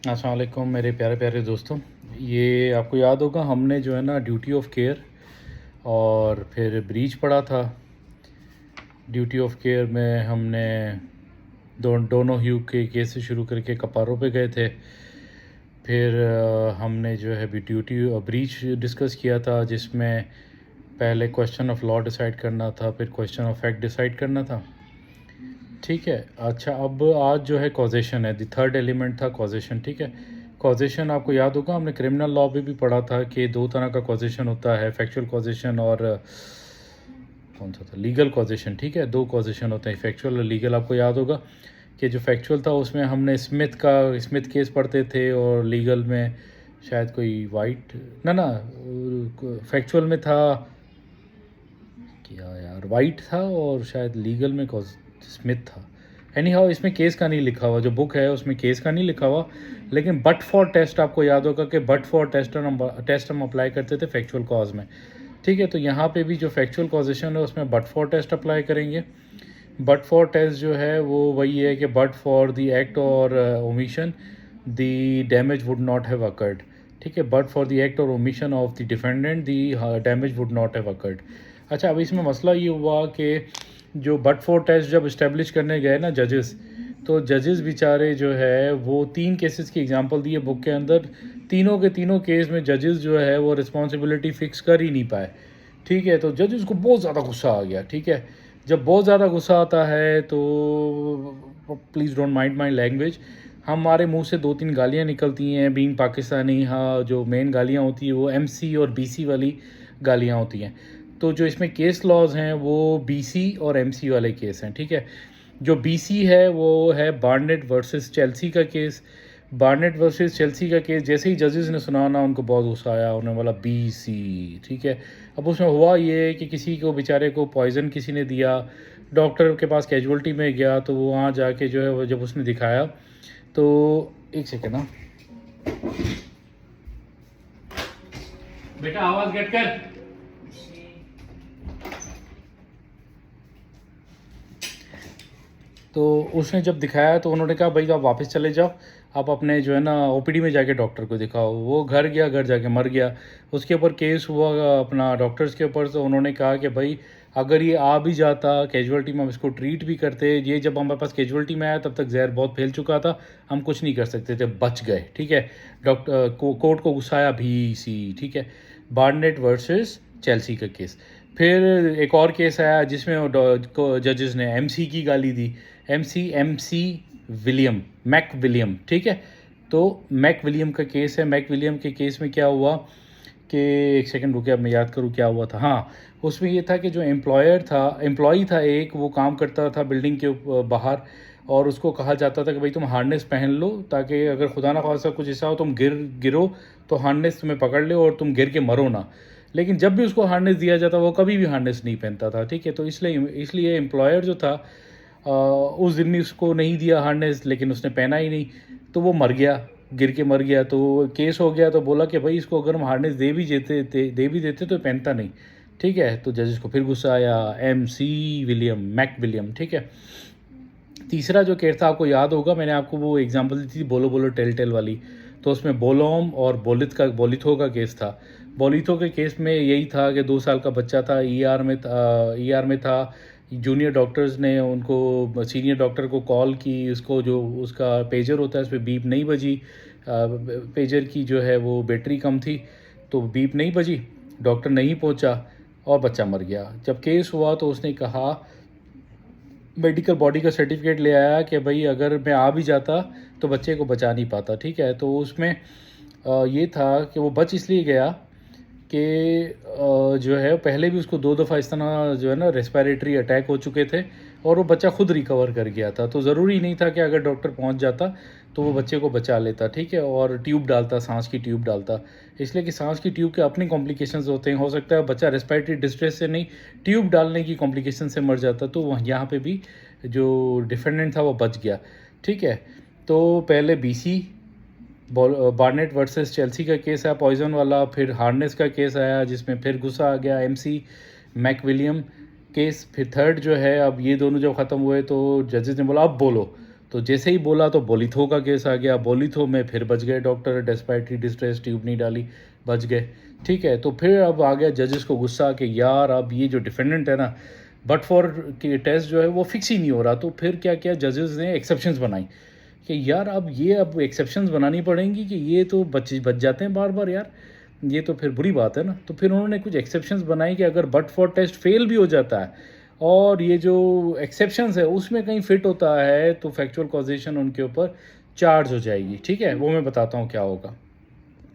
अस्सलाम वालेकुम मेरे प्यारे प्यारे दोस्तों। ये आपको याद होगा हमने जो है ना ड्यूटी ऑफ केयर और फिर ब्रीच पढ़ा था। ड्यूटी ऑफ केयर में हमने दोनों ह्यू के केस से शुरू करके कपारों पे गए थे। फिर हमने जो है ड्यूटी ब्रीच डिस्कस किया था, जिसमें पहले क्वेश्चन ऑफ लॉ डिसाइड करना था, फिर क्वेश्चन ऑफ फैक्ट डिसाइड करना था। ठीक है। अच्छा, अब आज जो है कॉजेशन है, द थर्ड एलिमेंट था कॉजेशन। ठीक है। कॉजेशन आपको याद होगा हमने क्रिमिनल लॉ में भी पढ़ा था कि दो तरह का कॉजेशन होता है, फैक्चुअल कॉजेशन और कौन सा था, लीगल कॉजेशन। ठीक है, दो कॉजेशन होते हैं, फैक्चुअल और लीगल। आपको याद होगा कि जो फैक्चुअल था उसमें हमने स्मिथ केस पढ़ते थे, और लीगल में शायद कोई वाइट ना फैक्चुअल में था क्या यार, वाइट था, और शायद लीगल में स्मिथ था। एनी हाउ इसमें केस का नहीं लिखा हुआ, जो बुक है उसमें केस का नहीं लिखा हुआ, लेकिन बट फॉर टेस्ट आपको याद होगा कि बट फॉर टेस्ट हम अप्लाई करते थे फैक्चुअल कॉज में। ठीक है, तो यहाँ पे भी जो फैक्चुअल कॉजेशन है उसमें बट फॉर टेस्ट अप्लाई करेंगे। बट फॉर टेस्ट जो है वो वही है कि बट फॉर द एक्ट और omission the damage would not have occurred. ठीक है, बट फॉर द एक्ट और omission of the defendant the damage would not have occurred. अच्छा, अब इसमें मसला ये हुआ कि जो बट फॉर टेस्ट जब इस्टेब्लिश करने गए ना जजेस, तो जजेस बेचारे जो है वो 3 केसेस की एग्जांपल दिए बुक के अंदर। तीनों के तीनं केस में जजेस जो है वो रिस्पॉन्सिबिलिटी फ़िक्स कर ही नहीं पाए। ठीक है, तो जजेस को बहुत ज़्यादा गुस्सा आ गया। ठीक है, जब बहुत ज़्यादा गुस्सा आता है तो please don't mind my language, हमारे मुंह से 2-3 गालियाँ निकलती हैं बीइंग पाकिस्तानी। हाँ, जो मेन गालियाँ होती है वो एमसी और बीसी वाली गालियाँ होती हैं। तो जो इसमें केस लॉज हैं वो बीसी और एमसी वाले केस हैं। ठीक है, जो बीसी है वो है बार्नेट वर्सेस चेल्सी का केस। बार्नेट वर्सेस चेल्सी का केस जैसे ही जजेस ने सुना ना, उनको बहुत गुस्सा आया, उन्होंने बोला बीसी। ठीक है, अब उसमें हुआ ये कि किसी को बेचारे को पॉइज़न किसी ने दिया, डॉक्टर के पास कैजुअल्टी में गया, तो वो वहाँ जाके जो है वो जब उसने दिखाया तो एक सेकेंड ना बेटा, आवाज़ गेट कर। तो उसने जब दिखाया तो उन्होंने कहा भाई आप वापस चले जाओ, आप अपने जो है ना ओपीडी में जाके डॉक्टर को दिखाओ। वो घर गया, घर जाके मर गया। उसके ऊपर केस हुआ अपना डॉक्टर्स के ऊपर। तो उन्होंने कहा कि भाई अगर ये आ भी जाता कैजुअल्टी में, हम इसको ट्रीट भी करते, ये जब हमारे पास कैजुअल्टी में आया तब तक जहर बहुत फैल चुका था, हम कुछ नहीं कर सकते थे, बच गए। ठीक है, कोर्ट को गुस्साया भी सी। ठीक है, बार्नेट वर्सेस चेल्सी का केस। फिर एक और केस आया जिसमें जजेस ने एमसी की गाली दी। Mc William, Mac William. ठीक है, तो मैक विलियम का केस है। मैक विलियम के केस में क्या हुआ कि एक सेकंड रुके, अब मैं याद करूँ क्या हुआ था। हाँ, उसमें ये था कि जो एम्प्लॉई था एक, वो काम करता था बिल्डिंग के बाहर, और उसको कहा जाता था कि भाई तुम हार्नेस पहन लो, ताकि अगर खुदा ना खासा कुछ ऐसा हो, तुम गिरो तो हार्नेस तुम्हें पकड़ ले और तुम गिर के मरो ना। लेकिन जब भी उसको हार्नेस दिया जाता वो कभी भी हार्नेस नहीं पहनता था। ठीक है, तो इसलिए एम्प्लॉयर जो था उस दिन भी उसको नहीं दिया हार्नेस, लेकिन उसने पहना ही नहीं, तो वो मर गया, गिर के मर गया। तो केस हो गया, तो बोला कि भाई इसको अगर हम हार्नेस दे भी देते तो पहनता नहीं। ठीक है, तो जजेस को फिर गुस्सा आया, मैक विलियम। ठीक है, तीसरा जो केस था आपको याद होगा, मैंने आपको वो एग्जांपल दी थी बोलो बोलो टेल टेल वाली। तो उसमें बोलोम और बोलिथो का केस था। बोलिथो के केस में यही था कि 2 साल का बच्चा था, ईआर में था। जूनियर डॉक्टर्स ने उनको सीनियर डॉक्टर को कॉल की, उसको जो उसका पेजर होता है उस पर बीप नहीं बजी। पेजर की जो है वो बैटरी कम थी, तो बीप नहीं बजी, डॉक्टर नहीं पहुंचा और बच्चा मर गया। जब केस हुआ तो उसने कहा, मेडिकल बॉडी का सर्टिफिकेट ले आया कि भाई अगर मैं आ भी जाता तो बच्चे को बचा नहीं पाता। ठीक है, तो उसमें ये था कि वो बच इसलिए गया कि जो है पहले भी उसको 2 दफ़ा इस तरह जो है ना रेस्पिरेटरी अटैक हो चुके थे, और वो बच्चा खुद रिकवर कर गया था। तो ज़रूरी नहीं था कि अगर डॉक्टर पहुंच जाता तो वो बच्चे को बचा लेता। ठीक है, और ट्यूब डालता, सांस की ट्यूब डालता, इसलिए कि सांस की ट्यूब के अपने कॉम्प्लिकेशंस होते हैं। हो सकता है बच्चा रेस्पिरेटरी डिस्ट्रेस से नहीं, ट्यूब डालने की कॉम्प्लिकेशन से मर जाता। तो यहाँ पे भी जो डिफेंडेंट था वो बच गया। ठीक है, तो पहले बीसी बार्नेट वर्सेस चेल्सी का केस आया पॉइजन वाला, फिर हार्नेस का केस आया जिसमें फिर गुस्सा आ गया, एमसी मैक विलियम केस। फिर थर्ड जो है, अब ये दोनों जब ख़त्म हुए तो जजेस ने बोला अब बोलो, तो जैसे ही बोला तो बोलिथो का केस आ गया, बोलिथो में फिर बच गए डॉक्टर, डेस्पाइटरी डिस्ट्रेस, ट्यूब नहीं डाली, बच गए। ठीक है, तो फिर अब आ गया जजेस को गुस्सा कि यार अब ये जो डिफेंडेंट है ना, बट फॉर कि टेस्ट जो है वो फिक्स ही नहीं हो रहा। तो फिर क्या किया जजेस ने, एक्सेप्शंस बनाई कि यार अब एक्सेप्शंस बनानी पड़ेंगी कि ये तो बच जाते हैं बार बार यार, ये तो फिर बुरी बात है ना। तो फिर उन्होंने कुछ एक्सेप्शंस बनाई कि अगर बट फॉर टेस्ट फेल भी हो जाता है और ये जो एक्सेप्शंस है उसमें कहीं फिट होता है तो फैक्चुअल कॉजेशन उनके ऊपर चार्ज हो जाएगी। ठीक है, वो मैं बताता हूँ क्या होगा।